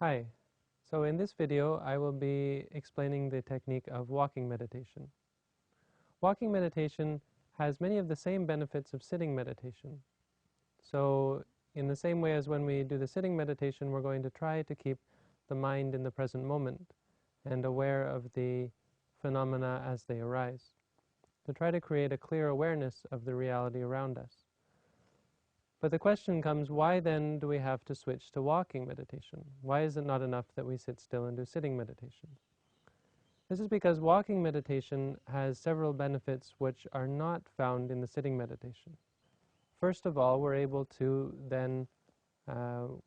Hi. So in this video, I will be explaining the technique of walking meditation. Walking meditation has many of the same benefits of sitting meditation. So in the same way as when we do the sitting meditation, we're going to try to keep the mind in the present moment and aware of the phenomena as they arise, to try to create a clear awareness of the reality around us. But the question comes, why then do we have to switch to walking meditation? Why is it not enough that we sit still and do sitting meditation? This is because walking meditation has several benefits which are not found in the sitting meditation. First of all, we're able to then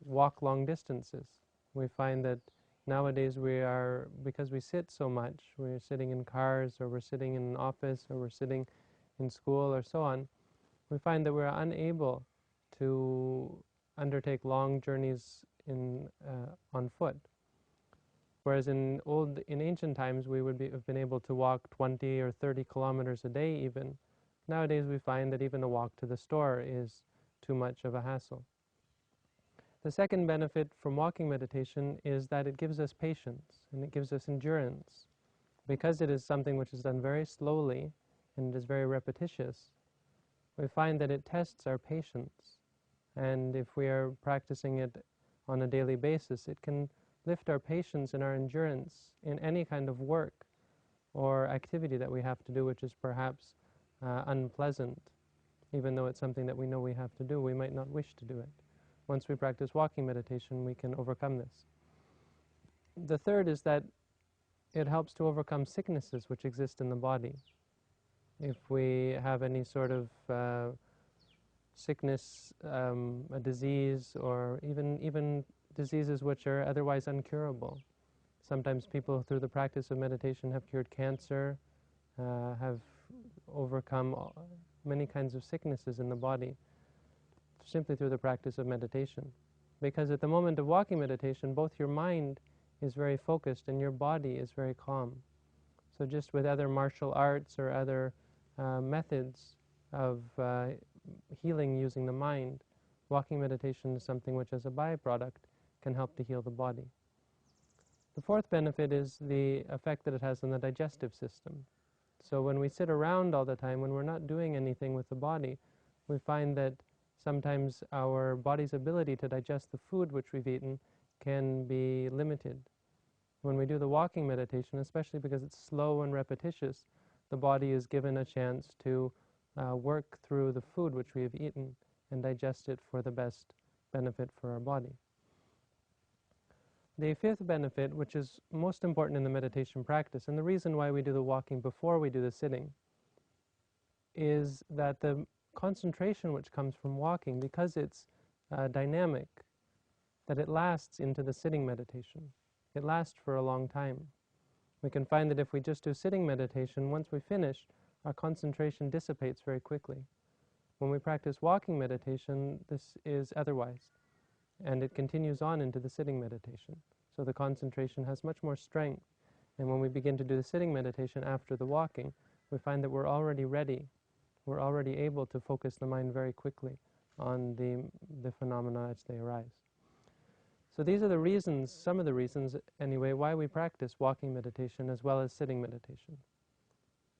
walk long distances. We find that nowadays because we sit so much, we're sitting in cars, or we're sitting in an office, or we're sitting in school, or so on, we find that we're unable to undertake long journeys on foot. Whereas in ancient times, we would have been able to walk 20 or 30 kilometers a day even. Nowadays, we find that even a walk to the store is too much of a hassle. The second benefit from walking meditation is that it gives us patience and it gives us endurance. Because it is something which is done very slowly and it is very repetitious, we find that it tests our patience. And if we are practicing it on a daily basis, it can lift our patience and our endurance in any kind of work or activity that we have to do, which is perhaps unpleasant. Even though it's something that we know we have to do, we might not wish to do it. Once we practice walking meditation, we can overcome this. The third is that it helps to overcome sicknesses which exist in the body. If we have any sort of sickness, a disease, or even diseases which are otherwise uncurable. Sometimes people, through the practice of meditation, have cured cancer, have overcome many kinds of sicknesses in the body, simply through the practice of meditation. Because at the moment of walking meditation, both your mind is very focused and your body is very calm. So just with other martial arts or other methods of healing using the mind, walking meditation is something which, as a byproduct, can help to heal the body. The fourth benefit is the effect that it has on the digestive system. So when we sit around all the time, when we're not doing anything with the body, we find that sometimes our body's ability to digest the food which we've eaten can be limited. When we do the walking meditation, especially because it's slow and repetitious, the body is given a chance to work through the food which we have eaten and digest it for the best benefit for our body. The fifth benefit, which is most important in the meditation practice, and the reason why we do the walking before we do the sitting, is that the concentration which comes from walking, because it's dynamic, that it lasts into the sitting meditation. It lasts for a long time. We can find that if we just do sitting meditation, once we finish, our concentration dissipates very quickly. When we practice walking meditation, this is otherwise, and it continues on into the sitting meditation. So the concentration has much more strength, and when we begin to do the sitting meditation after the walking, we find that we're already ready. We're already able to focus the mind very quickly on the phenomena as they arise. So these are the reasons, some of the reasons anyway, why we practice walking meditation as well as sitting meditation.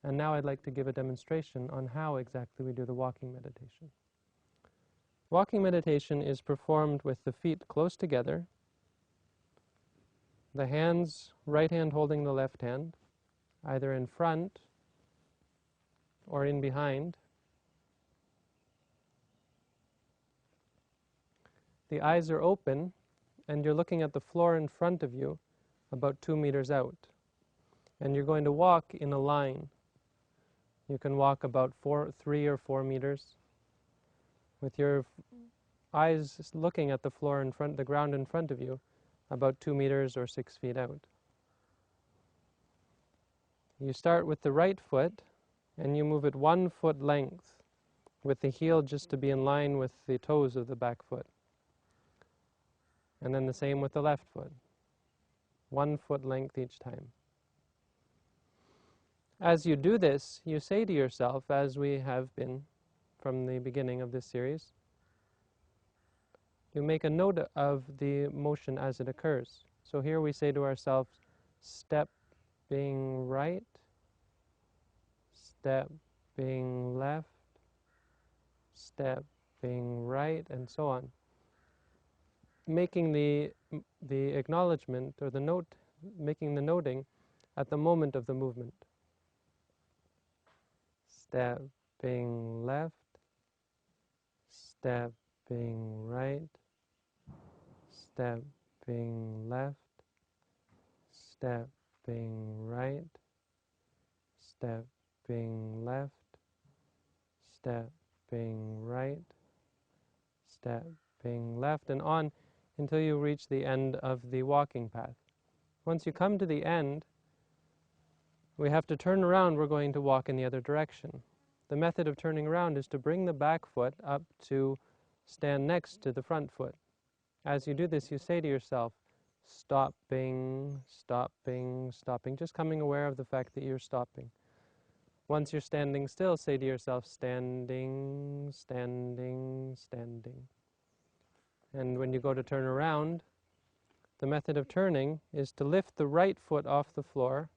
And now I'd like to give a demonstration on how exactly we do the walking meditation. Walking meditation is performed with the feet close together, the hands, right hand holding the left hand, either in front or in behind. The eyes are open, and you're looking at the floor in front of you about 2 meters out. And you're going to walk in a line. You can walk about 3 or 4 meters with your eyes looking at the floor in front, the ground in front of you, about 2 meters or 6 feet out. You start with the right foot, and you move it 1 foot length, with the heel just to be in line with the toes of the back foot. And then the same with the left foot, 1 foot length each time. As you do this, you say to yourself, as we have been from the beginning of this series, you make a note of the motion as it occurs. So here we say to ourselves, stepping right, stepping left, stepping right, and so on. Making the acknowledgement or the note, making the noting at the moment of the movement. Stepping left, stepping right, stepping left, stepping right, stepping left, stepping right, stepping left, and on until you reach the end of the walking path. Once you come to the end, we have to turn around. We're going to walk in the other direction. The method of turning around is to bring the back foot up to stand next to the front foot. As you do this, you say to yourself, stopping, stopping, stopping, just coming aware of the fact that you're stopping. Once you're standing still, say to yourself, standing, standing, standing. And when you go to turn around, the method of turning is to lift the right foot off the floor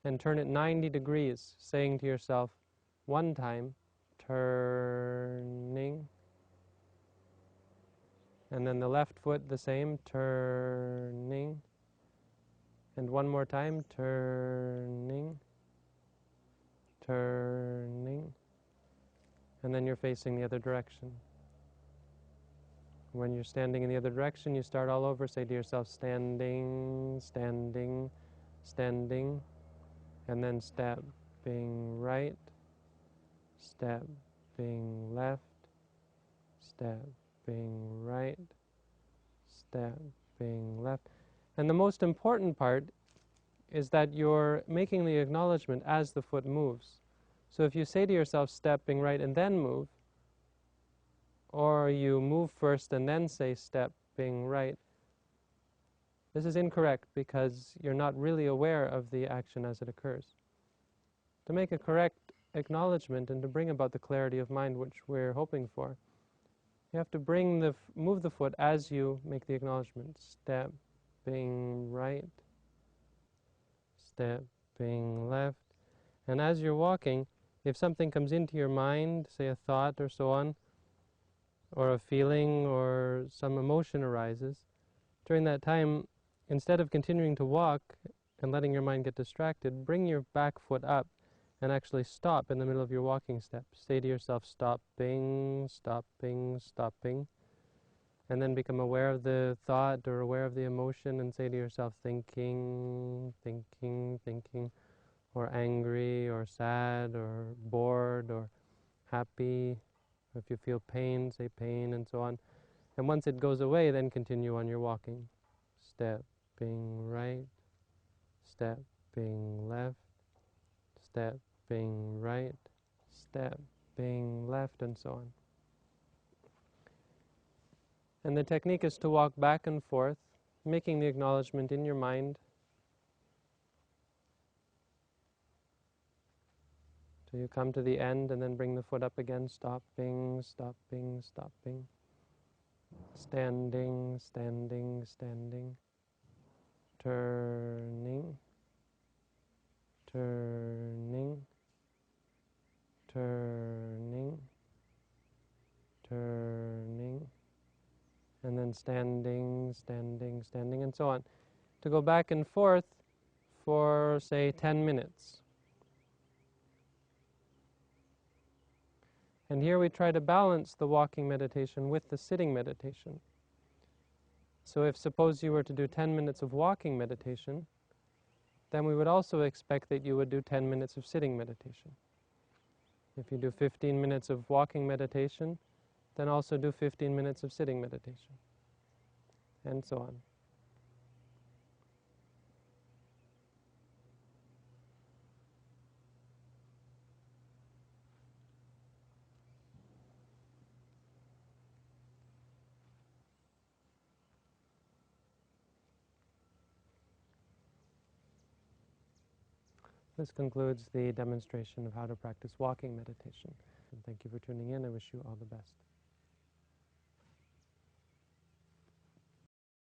and turn it 90 degrees, saying to yourself, one time, turning. And then the left foot the same, turning. And one more time, turning, turning. And then you're facing the other direction. When you're standing in the other direction, you start all over, say to yourself, standing, standing, standing, and then stepping right, stepping left, stepping right, stepping left. And the most important part is that you're making the acknowledgement as the foot moves. So if you say to yourself, stepping right and then move, or you move first and then say stepping right, this is incorrect because you're not really aware of the action as it occurs. To make a correct acknowledgement and to bring about the clarity of mind which we're hoping for, you have to move the foot as you make the acknowledgement. Stepping right, stepping left. And as you're walking, if something comes into your mind, say a thought or so on, or a feeling or some emotion arises, during that time, instead of continuing to walk and letting your mind get distracted, bring your back foot up and actually stop in the middle of your walking steps. Say to yourself, stopping, stopping, stopping. And then become aware of the thought or aware of the emotion and say to yourself, thinking, thinking, thinking, or angry, or sad, or bored, or happy. If you feel pain, say pain, and so on. And once it goes away, then continue on your walking. Stepping right, stepping left, stepping right, stepping left, and so on. And the technique is to walk back and forth, making the acknowledgement in your mind till you come to the end and then bring the foot up again, stopping, stopping, stopping, standing, standing, standing, turning, turning, turning, turning, and then standing, standing, standing, and so on. To go back and forth for, say, 10 minutes. And here we try to balance the walking meditation with the sitting meditation. So if suppose you were to do 10 minutes of walking meditation, then we would also expect that you would do 10 minutes of sitting meditation. If you do 15 minutes of walking meditation, then also do 15 minutes of sitting meditation, and so on. This concludes the demonstration of how to practice walking meditation. And thank you for tuning in. I wish you all the best.